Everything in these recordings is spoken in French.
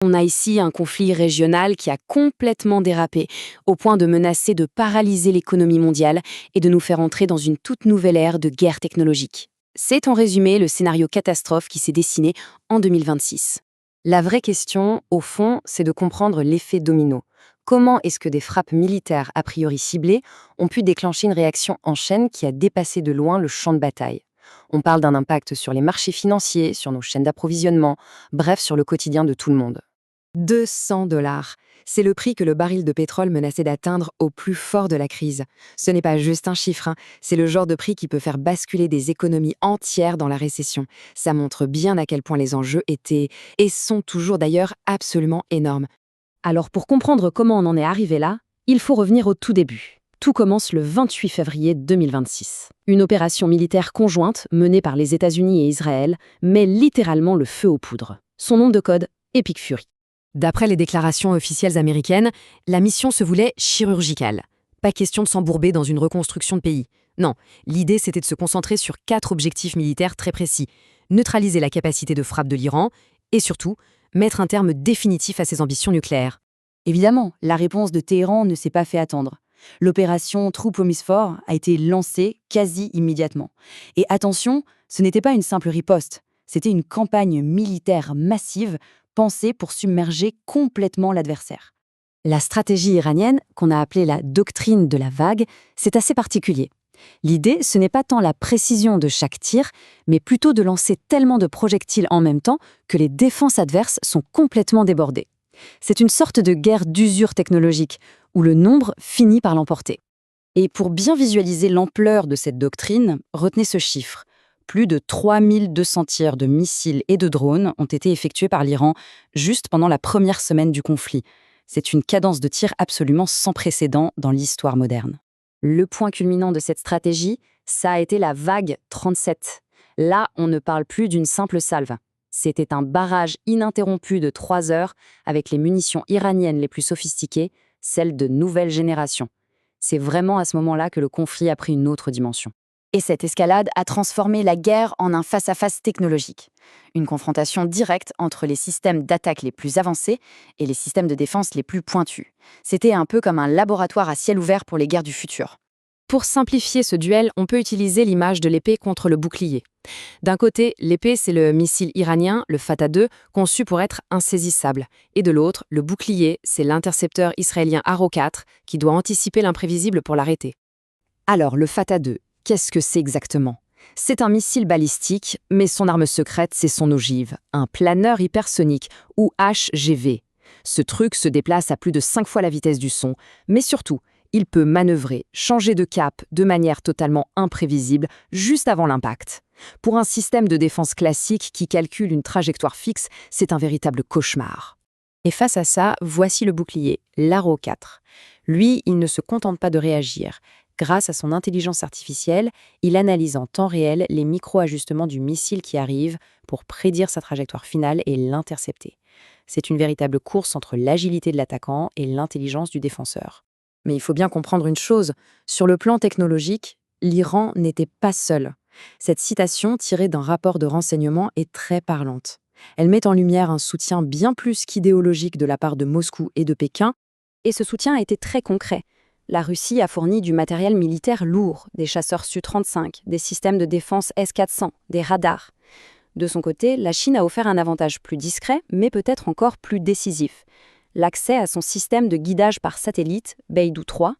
On a ici un conflit régional qui a complètement dérapé, au point de menacer de paralyser l'économie mondiale et de nous faire entrer dans une toute nouvelle ère de guerre technologique. C'est en résumé le scénario catastrophe qui s'est dessiné en 2026. La vraie question, au fond, c'est de comprendre l'effet domino. Comment est-ce que des frappes militaires a priori ciblées ont pu déclencher une réaction en chaîne qui a dépassé de loin le champ de bataille? On parle d'un impact sur les marchés financiers, sur nos chaînes d'approvisionnement, bref, sur le quotidien de tout le monde. 200 $. C'est le prix que le baril de pétrole menaçait d'atteindre au plus fort de la crise. Ce n'est pas juste un chiffre, hein, c'est le genre de prix qui peut faire basculer des économies entières dans la récession. Ça montre bien à quel point les enjeux étaient, et sont toujours d'ailleurs, absolument énormes. Alors pour comprendre comment on en est arrivé là, il faut revenir au tout début. Tout commence le 28 février 2026. Une opération militaire conjointe menée par les États-Unis et Israël met littéralement le feu aux poudres. Son nom de code, Epic Fury. D'après les déclarations officielles américaines, la mission se voulait chirurgicale. Pas question de s'embourber dans une reconstruction de pays. Non, l'idée c'était de se concentrer sur 4 objectifs militaires très précis. Neutraliser la capacité de frappe de l'Iran et surtout, mettre un terme définitif à ses ambitions nucléaires. Évidemment, la réponse de Téhéran ne s'est pas fait attendre. L'opération True Promise 4 a été lancée quasi immédiatement. Et attention, ce n'était pas une simple riposte, c'était une campagne militaire massive pensée pour submerger complètement l'adversaire. La stratégie iranienne, qu'on a appelée la doctrine de la vague, c'est assez particulier. L'idée, ce n'est pas tant la précision de chaque tir, mais plutôt de lancer tellement de projectiles en même temps que les défenses adverses sont complètement débordées. C'est une sorte de guerre d'usure technologique, où le nombre finit par l'emporter. Et pour bien visualiser l'ampleur de cette doctrine, retenez ce chiffre. Plus de 3200 tirs de missiles et de drones ont été effectués par l'Iran juste pendant la première semaine du conflit. C'est une cadence de tir absolument sans précédent dans l'histoire moderne. Le point culminant de cette stratégie, ça a été la vague 37. Là, on ne parle plus d'une simple salve. C'était un barrage ininterrompu de 3 heures avec les munitions iraniennes les plus sophistiquées, celles de nouvelle génération. C'est vraiment à ce moment-là que le conflit a pris une autre dimension. Et cette escalade a transformé la guerre en un face-à-face technologique. Une confrontation directe entre les systèmes d'attaque les plus avancés et les systèmes de défense les plus pointus. C'était un peu comme un laboratoire à ciel ouvert pour les guerres du futur. Pour simplifier ce duel, on peut utiliser l'image de l'épée contre le bouclier. D'un côté, l'épée, c'est le missile iranien, le Fatah 2, conçu pour être insaisissable. Et de l'autre, le bouclier, c'est l'intercepteur israélien Arrow 4, qui doit anticiper l'imprévisible pour l'arrêter. Alors, le Fatah 2, qu'est-ce que c'est exactement? C'est un missile balistique, mais son arme secrète, c'est son ogive, un planeur hypersonique, ou HGV. Ce truc se déplace à plus de 5 fois la vitesse du son, mais surtout, il peut manœuvrer, changer de cap de manière totalement imprévisible juste avant l'impact. Pour un système de défense classique qui calcule une trajectoire fixe, c'est un véritable cauchemar. Et face à ça, voici le bouclier, l'Arrow 4. Lui, il ne se contente pas de réagir. Grâce à son intelligence artificielle, il analyse en temps réel les micro-ajustements du missile qui arrive pour prédire sa trajectoire finale et l'intercepter. C'est une véritable course entre l'agilité de l'attaquant et l'intelligence du défenseur. Mais il faut bien comprendre une chose, sur le plan technologique, l'Iran n'était pas seul. Cette citation, tirée d'un rapport de renseignement, est très parlante. Elle met en lumière un soutien bien plus qu'idéologique de la part de Moscou et de Pékin, et ce soutien a été très concret. La Russie a fourni du matériel militaire lourd, des chasseurs Su-35, des systèmes de défense S-400, des radars. De son côté, la Chine a offert un avantage plus discret, mais peut-être encore plus décisif. L'accès à son système de guidage par satellite, Beidou 3,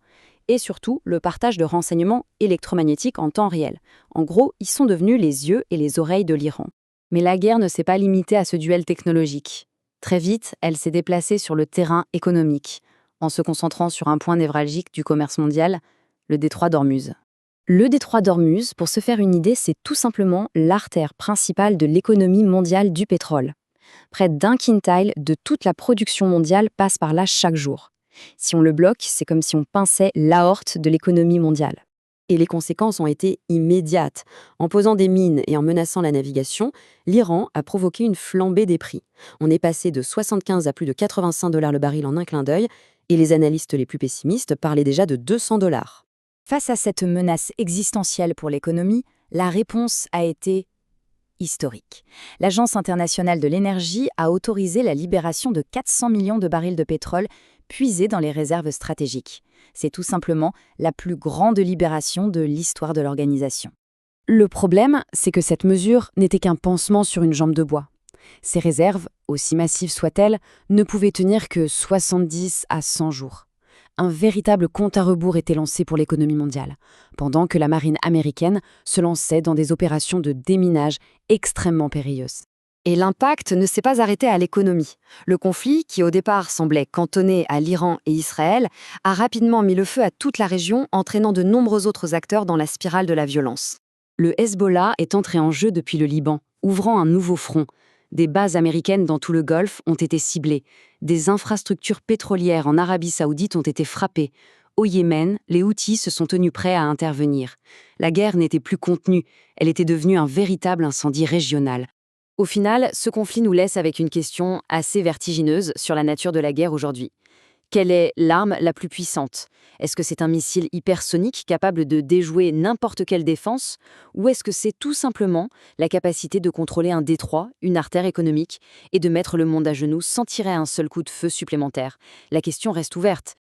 et surtout le partage de renseignements électromagnétiques en temps réel. En gros, ils sont devenus les yeux et les oreilles de l'Iran. Mais la guerre ne s'est pas limitée à ce duel technologique. Très vite, elle s'est déplacée sur le terrain économique, en se concentrant sur un point névralgique du commerce mondial, le détroit d'Ormuz. Le détroit d'Ormuz, pour se faire une idée, c'est tout simplement l'artère principale de l'économie mondiale du pétrole. Près d'un quintile de toute la production mondiale passe par là chaque jour. Si on le bloque, c'est comme si on pinçait l'aorte de l'économie mondiale. Et les conséquences ont été immédiates. En posant des mines et en menaçant la navigation, l'Iran a provoqué une flambée des prix. On est passé de 75 à plus de 85 $ le baril en un clin d'œil, et les analystes les plus pessimistes parlaient déjà de 200 $. Face à cette menace existentielle pour l'économie, la réponse a été historique. L'Agence internationale de l'énergie a autorisé la libération de 400 millions de barils de pétrole puisés dans les réserves stratégiques. C'est tout simplement la plus grande libération de l'histoire de l'organisation. Le problème, c'est que cette mesure n'était qu'un pansement sur une jambe de bois. Ces réserves, aussi massives soient-elles, ne pouvaient tenir que 70 à 100 jours. Un véritable compte à rebours était lancé pour l'économie mondiale, pendant que la marine américaine se lançait dans des opérations de déminage extrêmement périlleuses. Et l'impact ne s'est pas arrêté à l'économie. Le conflit, qui au départ semblait cantonné à l'Iran et Israël, a rapidement mis le feu à toute la région, entraînant de nombreux autres acteurs dans la spirale de la violence. Le Hezbollah est entré en jeu depuis le Liban, ouvrant un nouveau front. Des bases américaines dans tout le Golfe ont été ciblées. Des infrastructures pétrolières en Arabie Saoudite ont été frappées. Au Yémen, les Houthis se sont tenus prêts à intervenir. La guerre n'était plus contenue, elle était devenue un véritable incendie régional. Au final, ce conflit nous laisse avec une question assez vertigineuse sur la nature de la guerre aujourd'hui. Quelle est l'arme la plus puissante? Est-ce que c'est un missile hypersonique capable de déjouer n'importe quelle défense? Ou est-ce que c'est tout simplement la capacité de contrôler un détroit, une artère économique, et de mettre le monde à genoux sans tirer un seul coup de feu supplémentaire? La question reste ouverte,